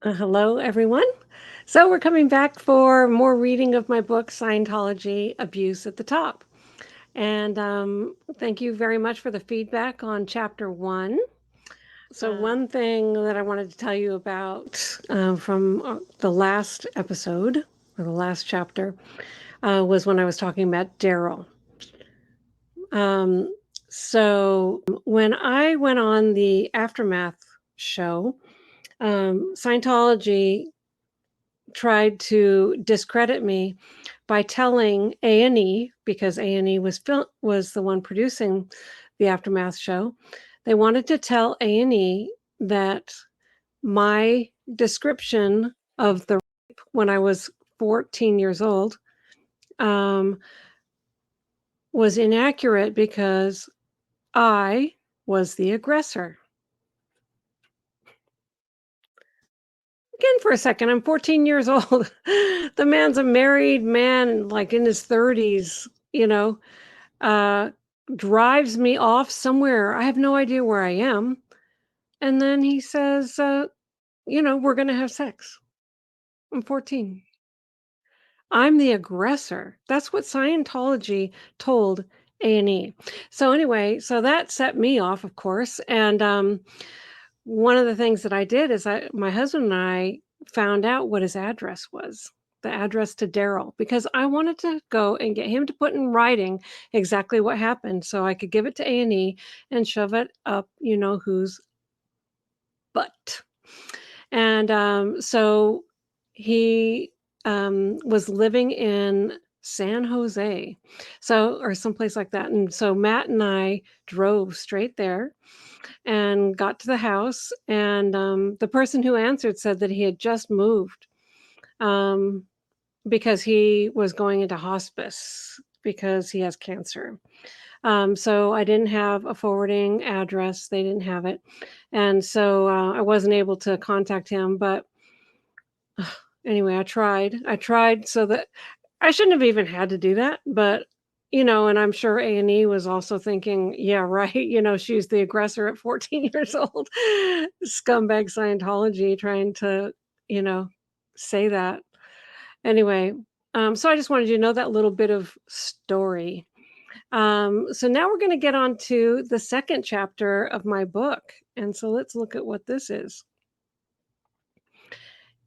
Hello, everyone. So, we're coming back for more reading of my book, Scientology Abuse at the Top. And thank you very much for the feedback on chapter one. So, one thing that I wanted to tell you about from the last episode or the last chapter was when I was talking about Daryl. So, when I went on the Aftermath show, Scientology tried to discredit me by telling A&E, because A&E was the one producing the Aftermath show. They wanted to tell A&E that my description of the rape when I was 14 years old was inaccurate because I was the aggressor. Again, for a second, I'm 14 years old. The man's a married man, like in his 30s, uh, drives me off somewhere. I have no idea where I am. And then he says, we're going to have sex. I'm 14. I'm the aggressor. That's what Scientology told A&E. So anyway, so that set me off, of course. And one of the things that I did is my husband and I found out what his address was, the address to Daryl, because I wanted to go and get him to put in writing exactly what happened so I could give it to A&E and shove it up, whose butt. And so he was living in San Jose, or someplace like that. And so Matt and I drove straight there and got to the house, and the person who answered said that he had just moved um, because he was going into hospice because he has cancer. So I didn't have a forwarding address. They didn't have it. And so I wasn't able to contact him. But anyway, I tried. So that I shouldn't have even had to do that. But, and I'm sure A&E was also thinking, yeah, right. She's the aggressor at 14 years old. Scumbag Scientology trying to, you know, say that. Anyway, so I just wanted you to know that little bit of story. So now we're going to get on to the second chapter of my book. And so let's look at what this is.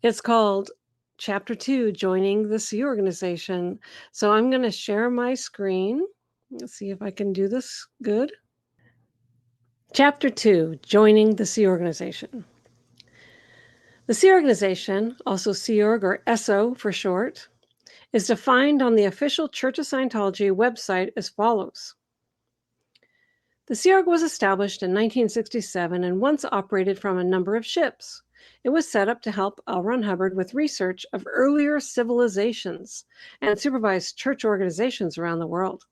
It's called Chapter 2, Joining the Sea Organization. So I'm going to share my screen. Let's see if I can do this good. Chapter 2, Joining the Sea Organization. The Sea Organization, also Sea Org or ESO for short, is defined on the official Church of Scientology website as follows. The Sea Org was established in 1967 and once operated from a number of ships. It was set up to help L. Ron Hubbard with research of earlier civilizations and supervise church organizations around the world.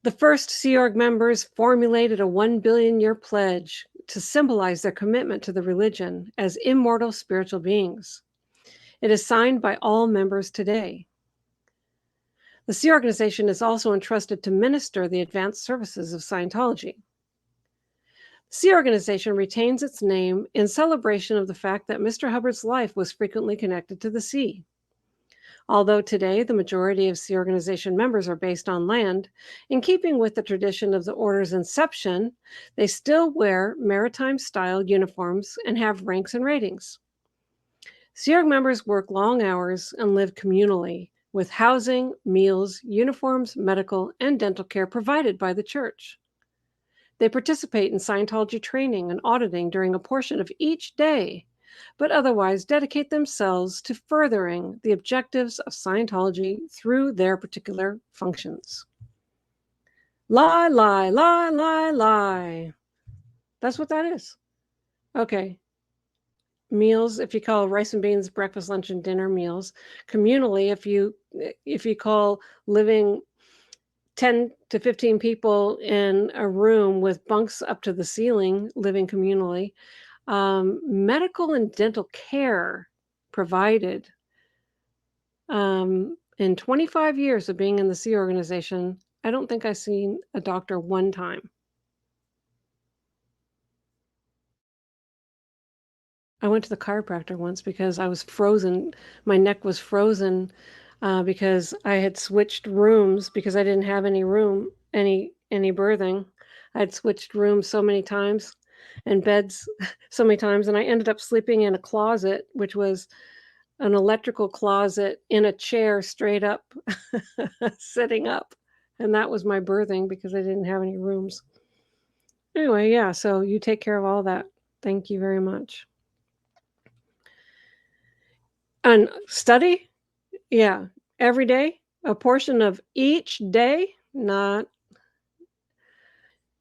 The first Sea Org members formulated a 1 billion year pledge to symbolize their commitment to the religion as immortal spiritual beings. It is signed by all members today. The Sea Organization is also entrusted to minister the advanced services of Scientology. The Sea Organization retains its name in celebration of the fact that Mr. Hubbard's life was frequently connected to the sea. Although today the majority of Sea Organization members are based on land, in keeping with the tradition of the order's inception, they still wear maritime-style uniforms and have ranks and ratings. Sea Org members work long hours and live communally, with housing, meals, uniforms, medical, and dental care provided by the church. They participate in Scientology training and auditing during a portion of each day, but otherwise dedicate themselves to furthering the objectives of Scientology through their particular functions. Lie, lie, lie, lie, lie. That's what that is. Okay. Meals, if you call rice and beans breakfast, lunch, and dinner meals. Communally, if you call living 10 to 15 people in a room with bunks up to the ceiling, living communally. Medical and dental care provided. In 25 years of being in the Sea Organization, I don't think I've seen a doctor one time. I went to the chiropractor once because I was frozen. My neck was frozen because I had switched rooms because I didn't have any birthing. I had switched rooms so many times and beds so many times, and I ended up sleeping in a closet, which was an electrical closet in a chair straight up, sitting up. And that was my birthing because I didn't have any rooms. Anyway, yeah, so you take care of all that. Thank you very much. And study? Yeah, every day, a portion of each day? Not.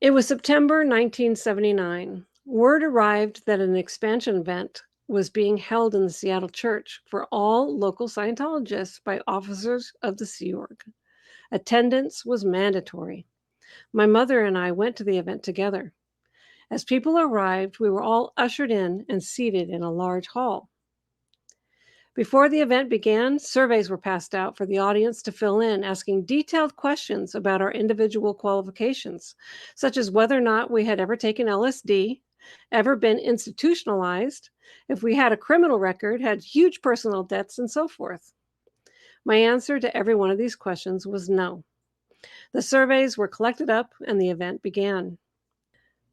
It was September 1979. Word arrived that an expansion event was being held in the Seattle church for all local Scientologists by officers of the Sea Org. Attendance was mandatory. My mother and I went to the event together. As people arrived, we were all ushered in and seated in a large hall. Before the event began, surveys were passed out for the audience to fill in, asking detailed questions about our individual qualifications, such as whether or not we had ever taken LSD, ever been institutionalized, if we had a criminal record, had huge personal debts, and so forth. My answer to every one of these questions was no. The surveys were collected up and the event began.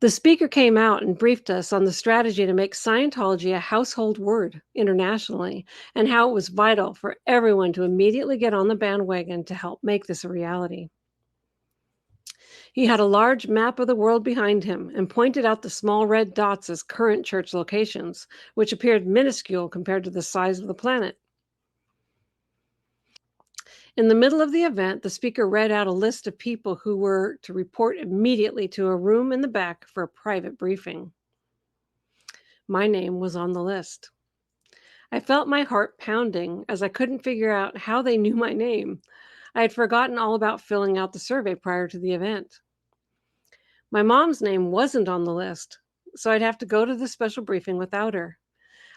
The speaker came out and briefed us on the strategy to make Scientology a household word internationally and how it was vital for everyone to immediately get on the bandwagon to help make this a reality. He had a large map of the world behind him and pointed out the small red dots as current church locations, which appeared minuscule compared to the size of the planet. In the middle of the event, the speaker read out a list of people who were to report immediately to a room in the back for a private briefing. My name was on the list. I felt my heart pounding as I couldn't figure out how they knew my name. I had forgotten all about filling out the survey prior to the event. My mom's name wasn't on the list, so I'd have to go to the special briefing without her.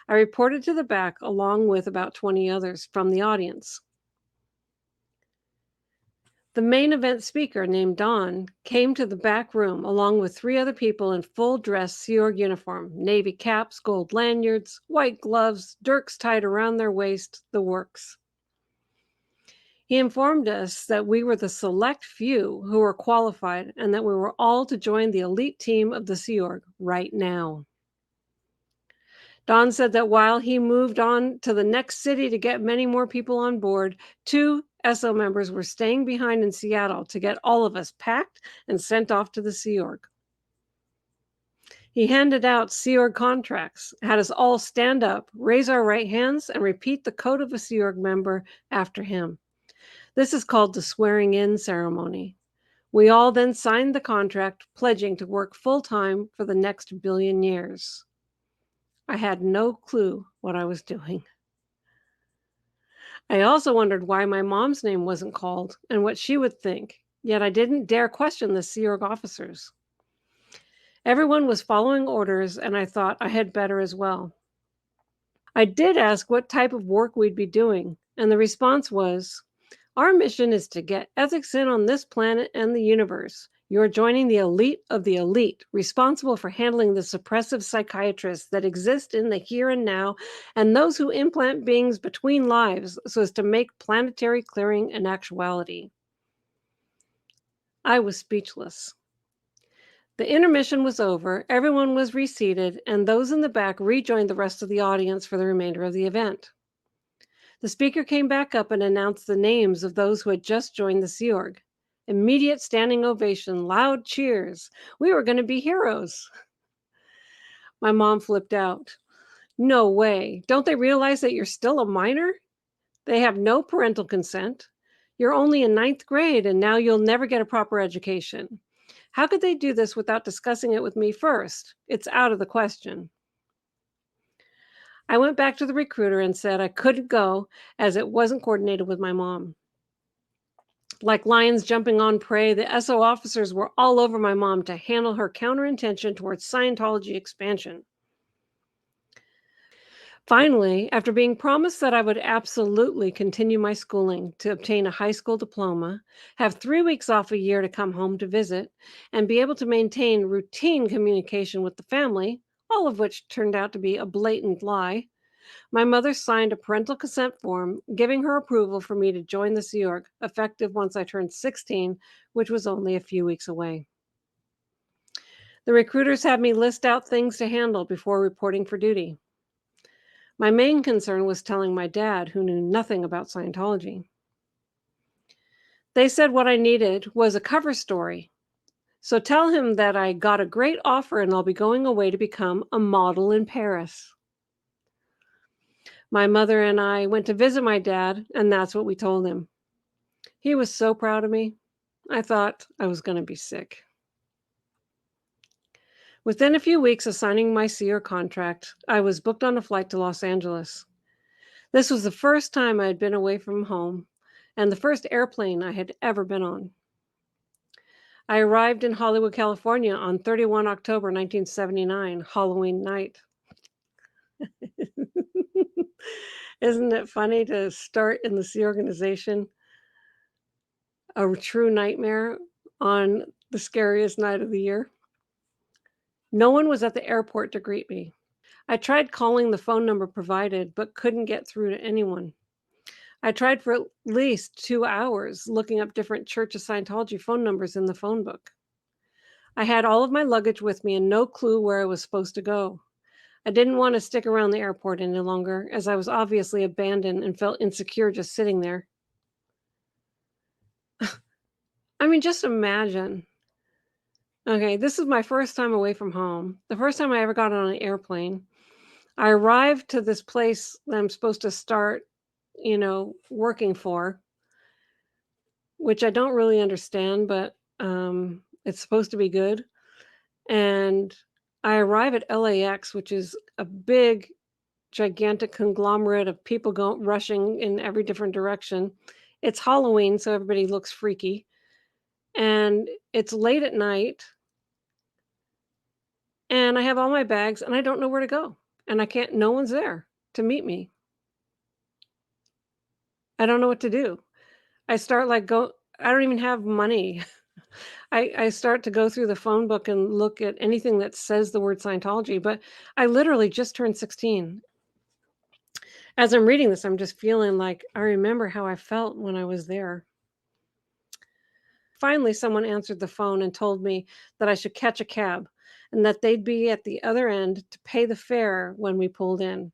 I reported to the back along with about 20 others from the audience. The main event speaker, named Dawn, came to the back room along with 3 other people in full dress Sea Org uniform, navy caps, gold lanyards, white gloves, dirks tied around their waist, the works. He informed us that we were the select few who were qualified and that we were all to join the elite team of the Sea Org right now. Don said that while he moved on to the next city to get many more people on board, 2 SO members were staying behind in Seattle to get all of us packed and sent off to the Sea Org. He handed out Sea Org contracts, had us all stand up, raise our right hands, and repeat the code of a Sea Org member after him. This is called the swearing-in ceremony. We all then signed the contract, pledging to work full-time for the next billion years. I had no clue what I was doing. I also wondered why my mom's name wasn't called and what she would think, yet I didn't dare question the Sea Org officers. Everyone was following orders, and I thought I had better as well. I did ask what type of work we'd be doing, and the response was, "Our mission is to get ethics in on this planet and the universe. You're joining the elite of the elite, responsible for handling the suppressive psychiatrists that exist in the here and now, and those who implant beings between lives so as to make planetary clearing an actuality." I was speechless. The intermission was over, everyone was reseated, and those in the back rejoined the rest of the audience for the remainder of the event. The speaker came back up and announced the names of those who had just joined the Sea Org. Immediate standing ovation, loud cheers. We were going to be heroes. My mom flipped out. No way. Don't they realize that you're still a minor? They have no parental consent. You're only in 9th grade and now you'll never get a proper education. How could they do this without discussing it with me first? It's out of the question. I went back to the recruiter and said I couldn't go as it wasn't coordinated with my mom. Like lions jumping on prey, the SO officers were all over my mom to handle her counterintention towards Scientology expansion. Finally, after being promised that I would absolutely continue my schooling to obtain a high school diploma, have 3 weeks off a year to come home to visit, and be able to maintain routine communication with the family, all of which turned out to be a blatant lie. My mother signed a parental consent form giving her approval for me to join the Sea Org, effective once I turned 16, which was only a few weeks away. The recruiters had me list out things to handle before reporting for duty. My main concern was telling my dad, who knew nothing about Scientology. They said what I needed was a cover story. So tell him that I got a great offer and I'll be going away to become a model in Paris. My mother and I went to visit my dad, and that's what we told him. He was so proud of me. I thought I was going to be sick. Within a few weeks of signing my SEER contract, I was booked on a flight to Los Angeles. This was the first time I had been away from home and the first airplane I had ever been on. I arrived in Hollywood, California on 31 October 1979, Halloween night. Isn't it funny to start in the Sea organization, a true nightmare, on the scariest night of the year? No one was at the airport to greet me. I tried calling the phone number provided, but couldn't get through to anyone. I tried for at least 2 hours looking up different Church of Scientology phone numbers in the phone book. I had all of my luggage with me and no clue where I was supposed to go. I didn't want to stick around the airport any longer, as I was obviously abandoned and felt insecure just sitting there. I mean, just imagine. Okay, this is my first time away from home, the first time I ever got on an airplane. I arrived to this place that I'm supposed to start, working for, which I don't really understand, but it's supposed to be good. And I arrive at LAX, which is a big, gigantic conglomerate of people rushing in every different direction. It's Halloween, so everybody looks freaky. And it's late at night, and I have all my bags, and I don't know where to go. And no one's there to meet me. I don't know what to do. I start like go I don't even have money. I start to go through the phone book and look at anything that says the word Scientology, but I literally just turned 16. As I'm reading this, I'm just feeling like I remember how I felt when I was there. Finally, someone answered the phone and told me that I should catch a cab and that they'd be at the other end to pay the fare when we pulled in.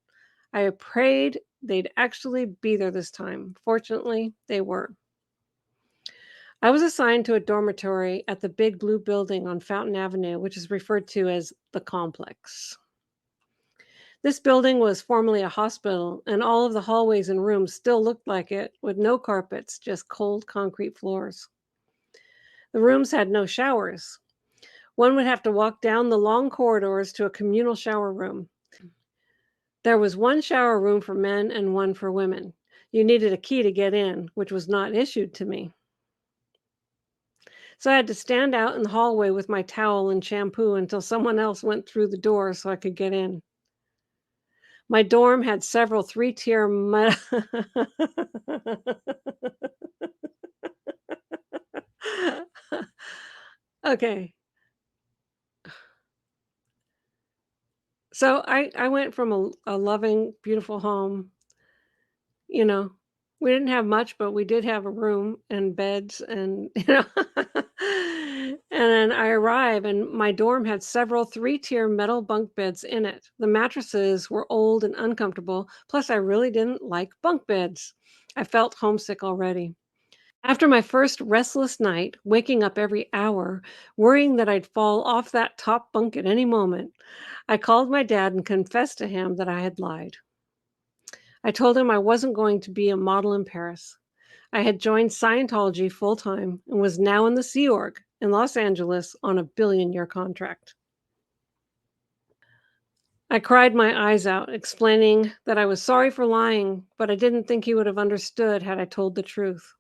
I prayed they'd actually be there this time. Fortunately, they were. I was assigned to a dormitory at the big blue building on Fountain Avenue, which is referred to as the complex. This building was formerly a hospital, and all of the hallways and rooms still looked like it, with no carpets, just cold concrete floors. The rooms had no showers. One would have to walk down the long corridors to a communal shower room. There was one shower room for men and one for women. You needed a key to get in, which was not issued to me. So I had to stand out in the hallway with my towel and shampoo until someone else went through the door so I could get in. My dorm had several three-tier Okay. So I went from a loving, beautiful home, you know, we didn't have much, but we did have a room and beds and, and then I arrive and my dorm had several three-tier metal bunk beds in it. The mattresses were old and uncomfortable, plus I really didn't like bunk beds. I felt homesick already. After my first restless night, waking up every hour, worrying that I'd fall off that top bunk at any moment, I called my dad and confessed to him that I had lied. I told him I wasn't going to be a model in Paris. I had joined Scientology full time and was now in the Sea Org in Los Angeles on a billion-year contract. I cried my eyes out, explaining that I was sorry for lying, but I didn't think he would have understood had I told the truth.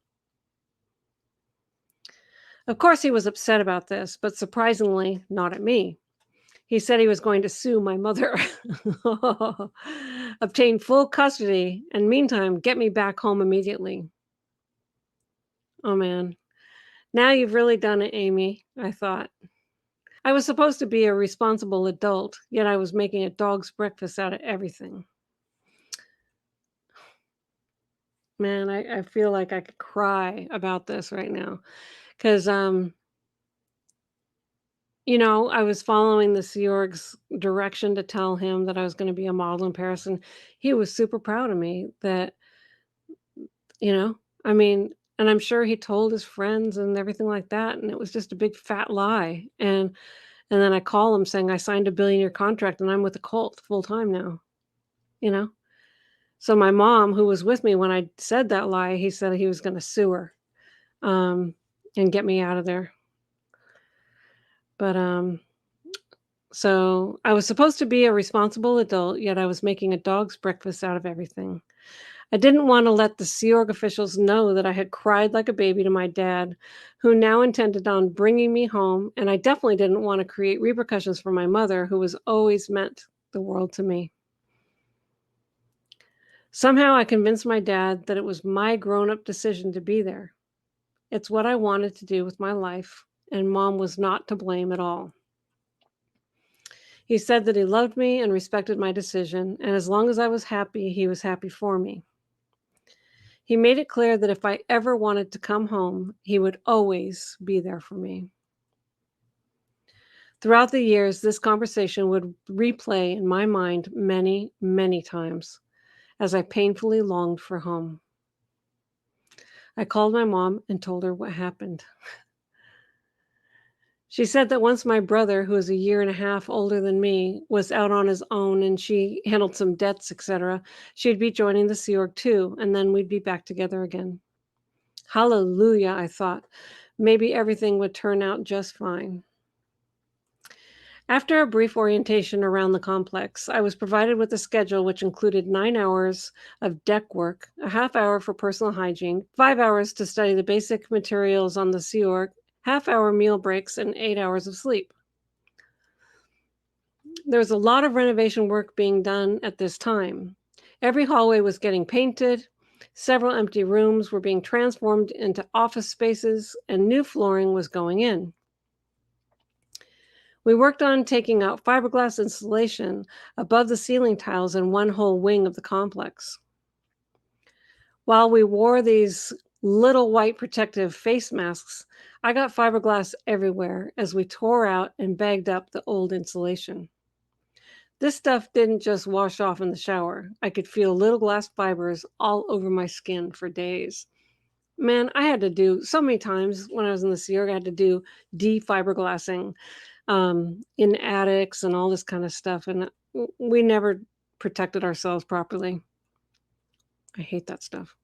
Of course, he was upset about this, but surprisingly, not at me. He said he was going to sue my mother, obtain full custody, and meantime, get me back home immediately. Oh man. Now you've really done it, Amy, I thought. I was supposed to be a responsible adult, yet I was making a dog's breakfast out of everything. Man, I feel like I could cry about this right now 'cause, I was following the Sea Org's direction to tell him that I was gonna be a model in Paris, and he was super proud of me that, you know, I mean, and I'm sure he told his friends and everything like that, and it was just a big fat lie, and then I call him saying, "I signed a billion-year contract, and I'm with the cult full time now," you know? So my mom, who was with me when I said that lie, he said he was gonna sue her, um, and get me out of there. But, so I was supposed to be a responsible adult, yet I was making a dog's breakfast out of everything. I didn't want to let the Sea Org officials know that I had cried like a baby to my dad, who now intended on bringing me home, and I definitely didn't want to create repercussions for my mother, who was always meant the world to me. Somehow I convinced my dad that it was my grown up decision to be there. It's what I wanted to do with my life, and mom was not to blame at all. He said that he loved me and respected my decision, and as long as I was happy, he was happy for me. He made it clear that if I ever wanted to come home, he would always be there for me. Throughout the years, this conversation would replay in my mind many, many times as I painfully longed for home. I called my mom and told her what happened. She said that once my brother, who is a year and a half older than me, was out on his own and she handled some debts, etc., she'd be joining the Sea Org too, and then we'd be back together again. Hallelujah, I thought. Maybe everything would turn out just fine. After a brief orientation around the complex, I was provided with a schedule which included 9 hours of deck work, a half hour for personal hygiene, 5 hours to study the basic materials on the Sea Org, half-hour meal breaks, and 8 hours of sleep. There was a lot of renovation work being done at this time. Every hallway was getting painted, several empty rooms were being transformed into office spaces, and new flooring was going in. We worked on taking out fiberglass insulation above the ceiling tiles in one whole wing of the complex. While we wore these little white protective face masks, I got fiberglass everywhere as we tore out and bagged up the old insulation. This stuff didn't just wash off in the shower. I could feel little glass fibers all over my skin for days. Man, I had to do so many times when I was in the Sea Org, I had to do defiberglassing in attics and all this kind of stuff. And we never protected ourselves properly. I hate that stuff.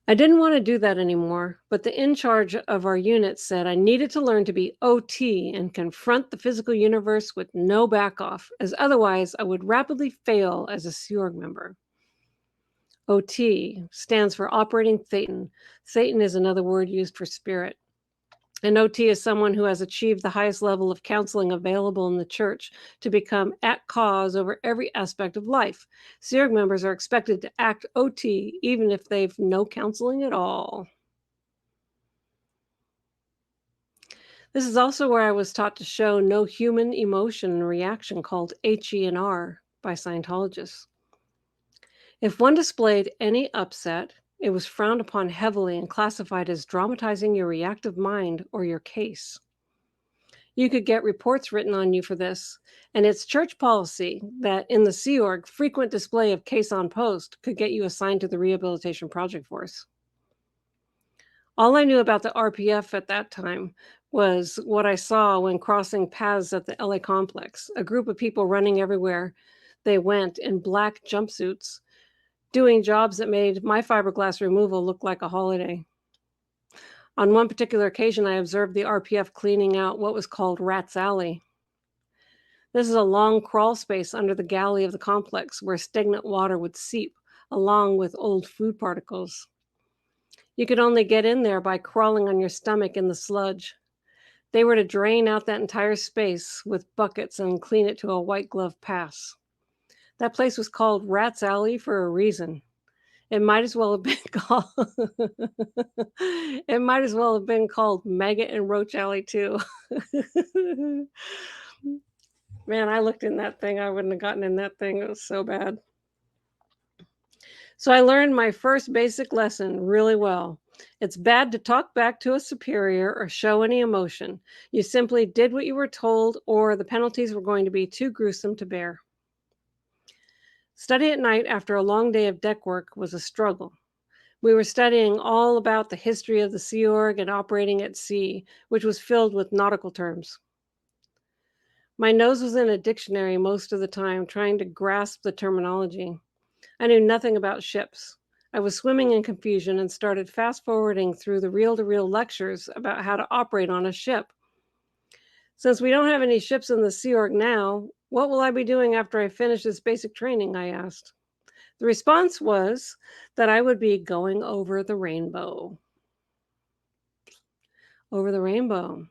I didn't want to do that anymore, but the in charge of our unit said I needed to learn to be OT and confront the physical universe with no back off, as otherwise I would rapidly fail as a Sea Org member. OT stands for operating Thetan. Thetan is another word used for spirit. An OT is someone who has achieved the highest level of counseling available in the church to become at cause over every aspect of life. Sea Org members are expected to act OT even if they've no counseling at all. This is also where I was taught to show no human emotion and reaction, called HE&R by Scientologists. If one displayed any upset, it was frowned upon heavily and classified as dramatizing your reactive mind or your case. You could get reports written on you for this, and it's church policy that in the Sea Org, frequent display of case on post could get you assigned to the Rehabilitation Project Force. All I knew about the RPF at that time was what I saw when crossing paths at the LA complex, a group of people running everywhere they went in black jumpsuits, doing jobs that made my fiberglass removal look like a holiday. On one particular occasion, I observed the RPF cleaning out what was called Rat's Alley. This is a long crawl space under the galley of the complex where stagnant water would seep, along with old food particles. You could only get in there by crawling on your stomach in the sludge. They were to drain out that entire space with buckets and clean it to a white glove pass. That place was called Rat's Alley for a reason. It might as well have been called it might as well have been called Maggot and Roach Alley too. Man, I looked in that thing, I wouldn't have gotten in that thing, it was so bad. So I learned my first basic lesson really well. It's bad to talk back to a superior or show any emotion. You simply did what you were told, or the penalties were going to be too gruesome to bear. Study at night after a long day of deck work was a struggle. We were studying all about the history of the Sea Org and operating at sea, which was filled with nautical terms. My nose was in a dictionary most of the time, trying to grasp the terminology. I knew nothing about ships. I was swimming in confusion and started fast forwarding through the reel to reel lectures about how to operate on a ship. Since we don't have any ships in the Sea Org now, what will I be doing after I finish this basic training? I asked. The response was that I would be going over the rainbow. Over the rainbow.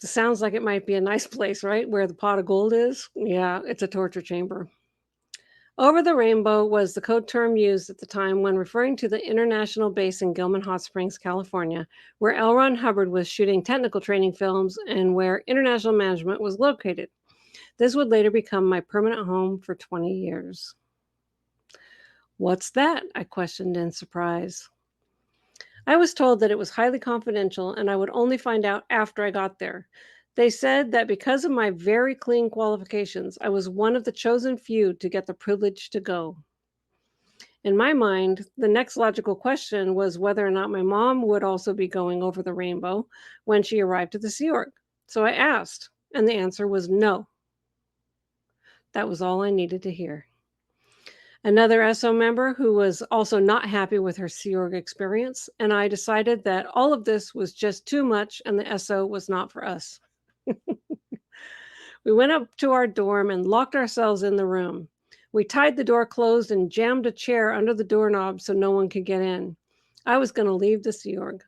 Sounds like it might be a nice place, right? Where the pot of gold is. Yeah, it's a torture chamber. Over the rainbow was the code term used at the time when referring to the international base in Gilman Hot Springs, California, where L. Ron Hubbard was shooting technical training films and where international management was located. This would later become my permanent home for 20 years. What's that? I questioned in surprise. I was told that it was highly confidential and I would only find out after I got there. They said that because of my very clean qualifications, I was one of the chosen few to get the privilege to go. In my mind, the next logical question was whether or not my mom would also be going over the rainbow when she arrived at the Sea Org. So I asked, and the answer was no. That was all I needed to hear. Another SO member who was also not happy with her Sea Org experience, and I decided that all of this was just too much and the SO was not for us. We went up to our dorm and locked ourselves in the room. We tied the door closed and jammed a chair under the doorknob so no one could get in. I was going to leave the Sea Org.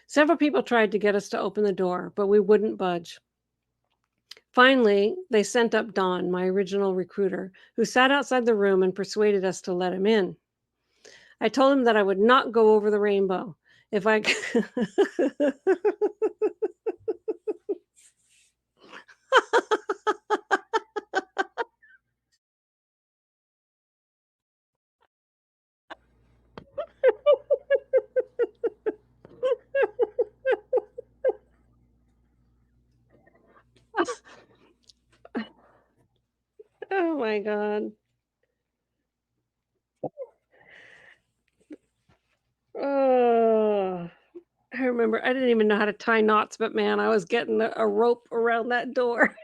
Several people tried to get us to open the door, but we wouldn't budge. Finally, they sent up Don, my original recruiter, who sat outside the room and persuaded us to let him in. I told him that I would not go over the rainbow. If I Oh my God. Oh, I remember I didn't even know how to tie knots, but man, I was getting a rope around that door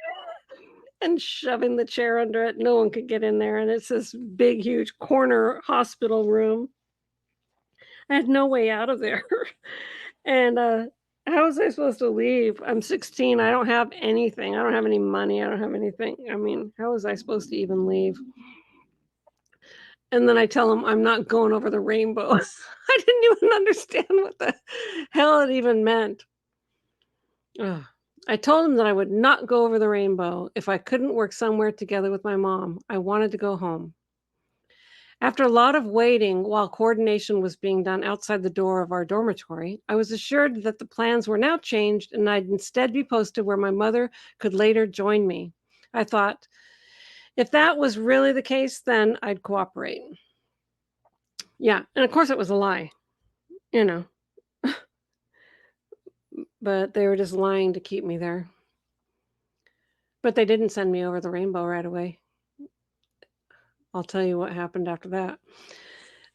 and shoving the chair under it. No one could get in there. And it's this big, huge corner hospital room. I had no way out of there. And how was I supposed to leave? I'm 16. I don't have anything. I don't have any money. I don't have anything. I mean, how was I supposed to even leave? And then I tell him I'm not going over the rainbow. I didn't even understand what the hell it even meant. Ugh. I told him that I would not go over the rainbow if I couldn't work somewhere together with my mom. I wanted to go home. After a lot of waiting while coordination was being done outside the door of our dormitory, I was assured that the plans were now changed and I'd instead be posted where my mother could later join me. I thought, if that was really the case, then I'd cooperate. Yeah, and of course it was a lie, you know, but they were just lying to keep me there. But they didn't send me over the rainbow right away. I'll tell you what happened after that.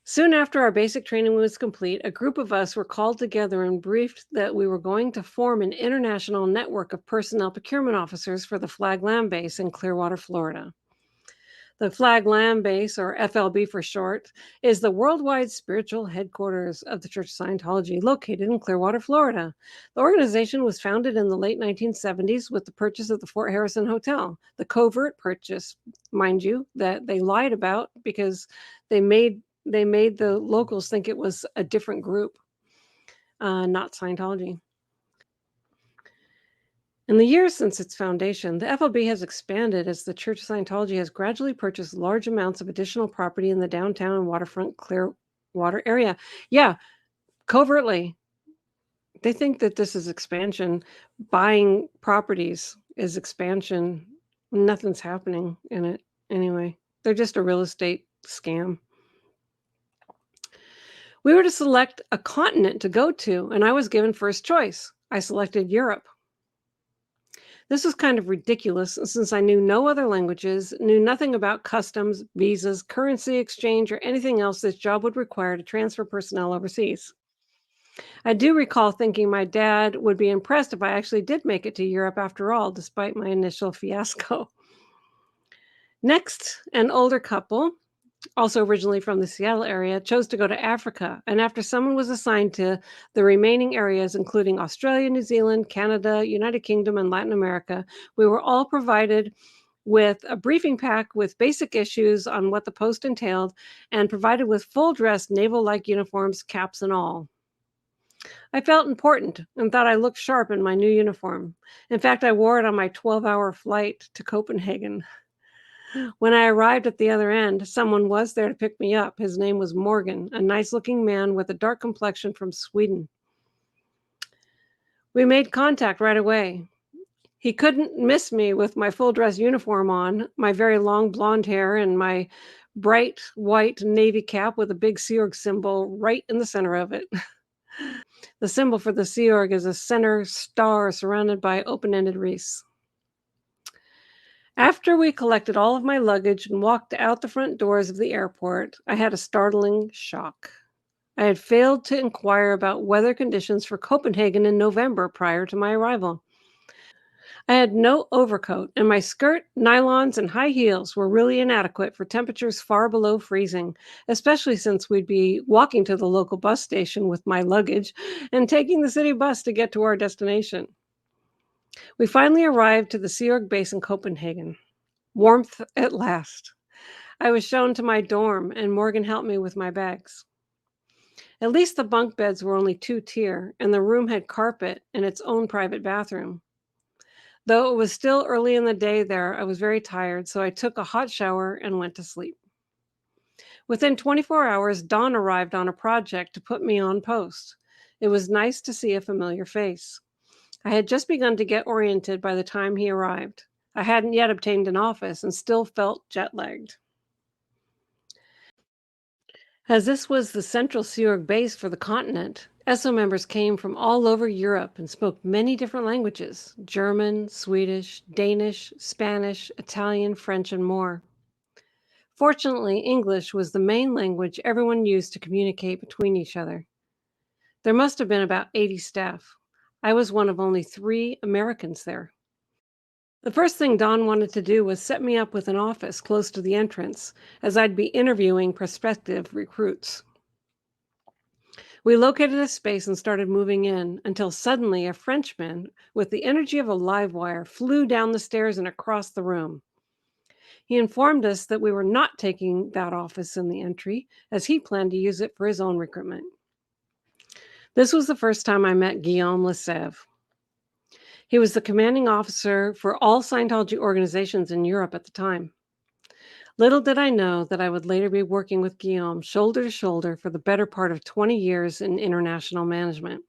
Soon after our basic training was complete, a group of us were called together and briefed that we were going to form an international network of personnel procurement officers for the Flag Land Base in Clearwater, Florida. The Flag Land Base, or FLB for short, is the worldwide spiritual headquarters of the Church of Scientology, located in Clearwater, Florida. The organization was founded in the late 1970s with the purchase of the Fort Harrison Hotel, the covert purchase, mind you, that they lied about because they made the locals think it was a different group, not Scientology. In the years since its foundation, the FLB has expanded as the Church of Scientology has gradually purchased large amounts of additional property in the downtown and waterfront Clearwater area. Yeah, covertly. They think that this is expansion. Buying properties is expansion. Nothing's happening in it anyway. They're just a real estate scam. We were to select a continent to go to, and I was given first choice. I selected Europe. This was kind of ridiculous since I knew no other languages, knew nothing about customs, visas, currency exchange, or anything else this job would require to transfer personnel overseas. I do recall thinking my dad would be impressed if I actually did make it to Europe after all, despite my initial fiasco. Next, an older couple, also originally from the Seattle area, chose to go to Africa. And after someone was assigned to the remaining areas, including Australia, New Zealand, Canada, United Kingdom, and Latin America, we were all provided with a briefing pack with basic issues on what the post entailed and provided with full dress naval-like uniforms, caps and all. I felt important and thought I looked sharp in my new uniform. In fact, I wore it on my 12-hour flight to Copenhagen. When I arrived at the other end, someone was there to pick me up. His name was Morgan, a nice-looking man with a dark complexion from Sweden. We made contact right away. He couldn't miss me with my full dress uniform on, my very long blonde hair, and my bright white navy cap with a big Sea Org symbol right in the center of it. The symbol for the Sea Org is a center star surrounded by open-ended wreaths. After we collected all of my luggage and walked out the front doors of the airport, I had a startling shock. I had failed to inquire about weather conditions for Copenhagen in November prior to my arrival. I had no overcoat, and my skirt, nylons, and high heels were really inadequate for temperatures far below freezing, especially since we'd be walking to the local bus station with my luggage and taking the city bus to get to our destination. We finally arrived to the Sea Org base in Copenhagen. Warmth at last. I was shown to my dorm, and Morgan helped me with my bags. At least the bunk beds were only two-tier, and the room had carpet and its own private bathroom. Though it was still early in the day there, I was very tired, so I took a hot shower and went to sleep. Within 24 hours, Don arrived on a project to put me on post. It was nice to see a familiar face. I had just begun to get oriented by the time he arrived. I hadn't yet obtained an office and still felt jet-lagged. As this was the central Sea Org base for the continent, ESO members came from all over Europe and spoke many different languages: German, Swedish, Danish, Spanish, Italian, French, and more. Fortunately, English was the main language everyone used to communicate between each other. There must have been about 80 staff. I was one of only 3 Americans there. The first thing Don wanted to do was set me up with an office close to the entrance, as I'd be interviewing prospective recruits. We located a space and started moving in until suddenly a Frenchman, with the energy of a live wire, flew down the stairs and across the room. He informed us that we were not taking that office in the entry, as he planned to use it for his own recruitment. This was the first time I met Guillaume Lesèvre. He was the commanding officer for all Scientology organizations in Europe at the time. Little did I know that I would later be working with Guillaume shoulder to shoulder for the better part of 20 years in international management.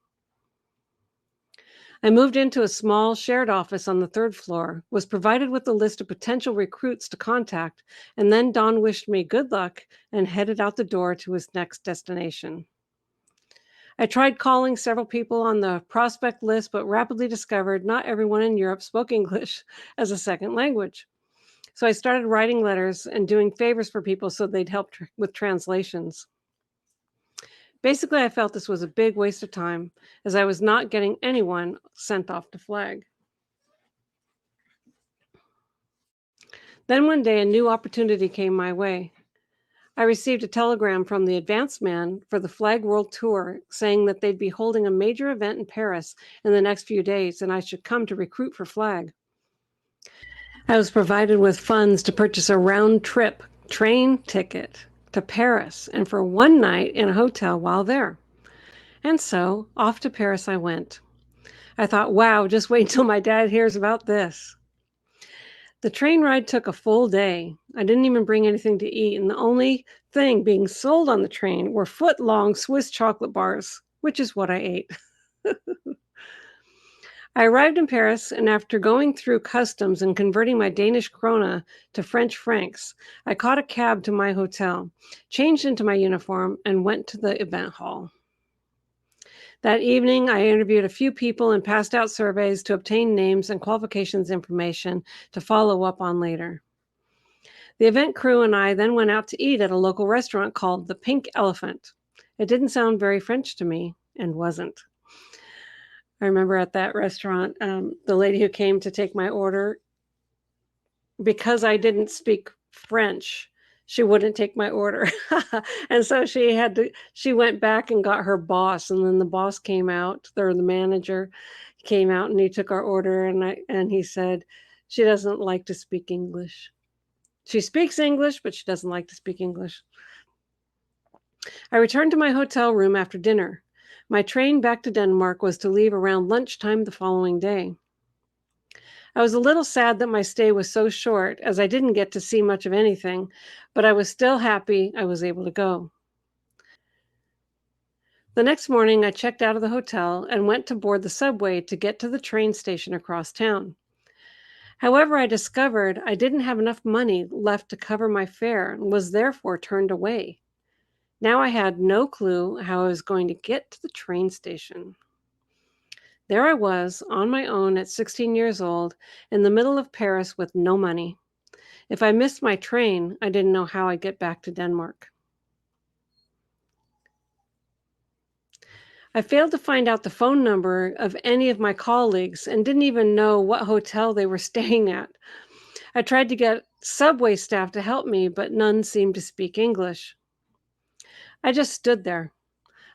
I moved into a small shared office on the 3rd floor, was provided with a list of potential recruits to contact, and then Don wished me good luck and headed out the door to his next destination. I tried calling several people on the prospect list, but rapidly discovered not everyone in Europe spoke English as a second language. So I started writing letters and doing favors for people so they'd help with translations. Basically, I felt this was a big waste of time, as I was not getting anyone sent off to flag. Then one day, a new opportunity came my way. I received a telegram from the advance man for the Flag World Tour saying that they'd be holding a major event in Paris in the next few days, and I should come to recruit for Flag. I was provided with funds to purchase a round-trip train ticket to Paris and for one night in a hotel while there. And so, off to Paris I went. I thought, wow, just wait until my dad hears about this. The train ride took a full day. I didn't even bring anything to eat, and the only thing being sold on the train were foot-long Swiss chocolate bars, which is what I ate. I arrived in Paris, and after going through customs and converting my Danish krone to French francs, I caught a cab to my hotel, changed into my uniform, and went to the event hall. That evening, I interviewed a few people and passed out surveys to obtain names and qualifications information to follow up on later. The event crew and I then went out to eat at a local restaurant called the Pink Elephant. It didn't sound very French to me and wasn't. I remember at that restaurant, the lady who came to take my order, because I didn't speak French, she wouldn't take my order. And so she went back and got her boss, and then the boss came out, or the manager came out, and he took our order, and he said, "She doesn't like to speak English. She speaks English, but she doesn't like to speak English." I returned to my hotel room after dinner. My train back to Denmark was to leave around lunchtime the following day. I was a little sad that my stay was so short, as I didn't get to see much of anything, but I was still happy I was able to go. The next morning, I checked out of the hotel and went to board the subway to get to the train station across town. However, I discovered I didn't have enough money left to cover my fare and was therefore turned away. Now I had no clue how I was going to get to the train station. There I was, on my own at 16 years old, in the middle of Paris with no money. If I missed my train, I didn't know how I'd get back to Denmark. I failed to find out the phone number of any of my colleagues and didn't even know what hotel they were staying at. I tried to get subway staff to help me, but none seemed to speak English. I just stood there.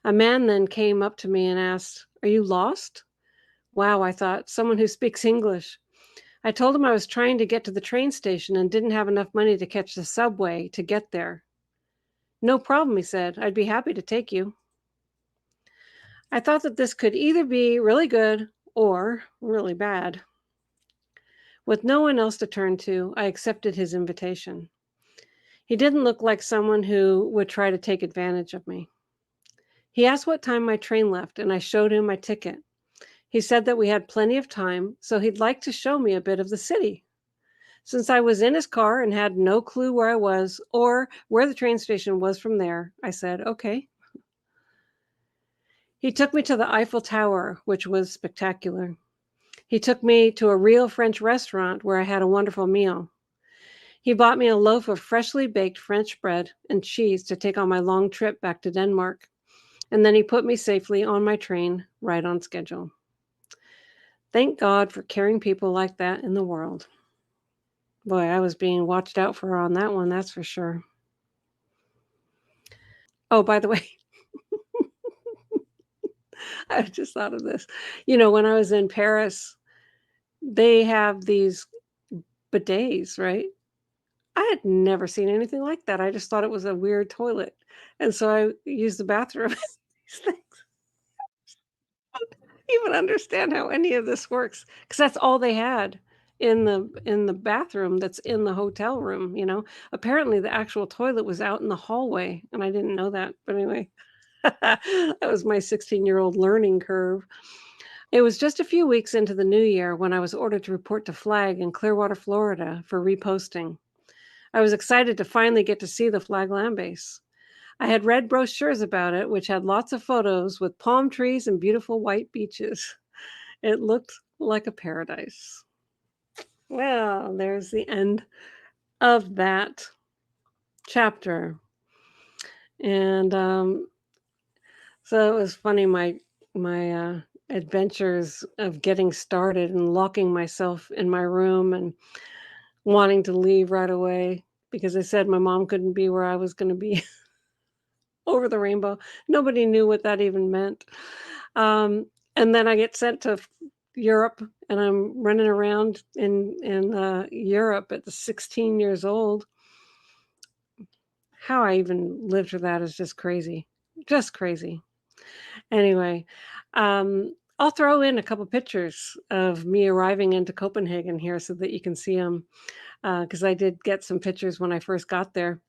A man then came up to me and asked, "Are you lost?" Wow, I thought, someone who speaks English. I told him I was trying to get to the train station and didn't have enough money to catch the subway to get there. "No problem," he said. "I'd be happy to take you." I thought that this could either be really good or really bad. With no one else to turn to, I accepted his invitation. He didn't look like someone who would try to take advantage of me. He asked what time my train left, and I showed him my ticket. He said that we had plenty of time, so he'd like to show me a bit of the city. Since I was in his car and had no clue where I was or where the train station was from there, I said, "Okay." He took me to the Eiffel Tower, which was spectacular. He took me to a real French restaurant where I had a wonderful meal. He bought me a loaf of freshly baked French bread and cheese to take on my long trip back to Denmark. And then he put me safely on my train, right on schedule. Thank God for caring people like that in the world. Boy, I was being watched out for on that one, that's for sure. Oh, by the way, I just thought of this. When I was in Paris, they have these bidets, right? I had never seen anything like that. I just thought it was a weird toilet. And so I used the bathroom. These things. I don't even understand how any of this works because that's all they had in the bathroom that's in the hotel room. Apparently, the actual toilet was out in the hallway, and I didn't know that. But anyway, that was my 16-year-old learning curve. It was just a few weeks into the new year when I was ordered to report to Flag in Clearwater, Florida for reposting. I was excited to finally get to see the Flag Land Base. I had read brochures about it, which had lots of photos with palm trees and beautiful white beaches. It looked like a paradise. Well, there's the end of that chapter. And so it was funny, my adventures of getting started and locking myself in my room and wanting to leave right away because I said my mom couldn't be where I was going to be over the rainbow. Nobody knew what that even meant. And then I get sent to Europe, and I'm running around in Europe at the 16 years old. How I even lived through that is just crazy, just crazy. Anyway, I'll throw in a couple pictures of me arriving into Copenhagen here so that you can see them, because I did get some pictures when I first got there.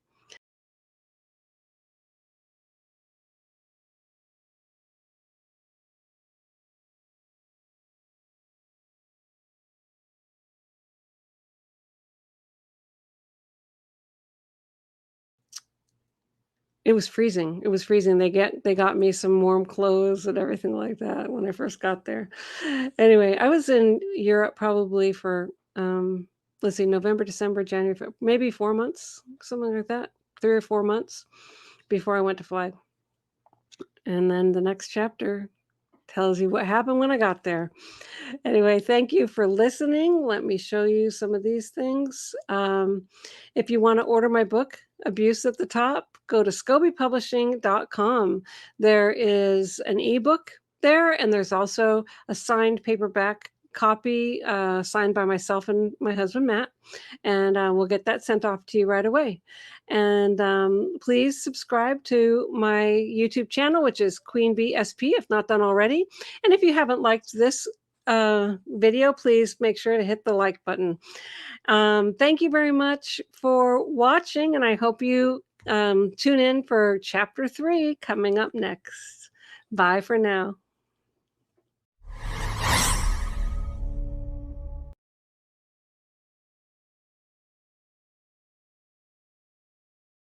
It was freezing, it was freezing. They got me some warm clothes and everything like that when I first got there. Anyway, I was in Europe probably for, let's see, November, December, January, maybe 4 months, something like that, 3 or 4 months before I went to fly. And then the next chapter tells you what happened when I got there. Anyway, thank you for listening. Let me show you some of these things. If you want to order my book, Abuse at the Top, go to scobeepublishing.com. There is an ebook there, and there's also a signed paperback copy signed by myself and my husband, Matt. And we'll get that sent off to you right away. And please subscribe to my YouTube channel, which is Queen Bee SP, if not done already. And if you haven't liked this video, please make sure to hit the like button. Thank you very much for watching, and I hope you tune in for chapter 3 coming up next. Bye for now.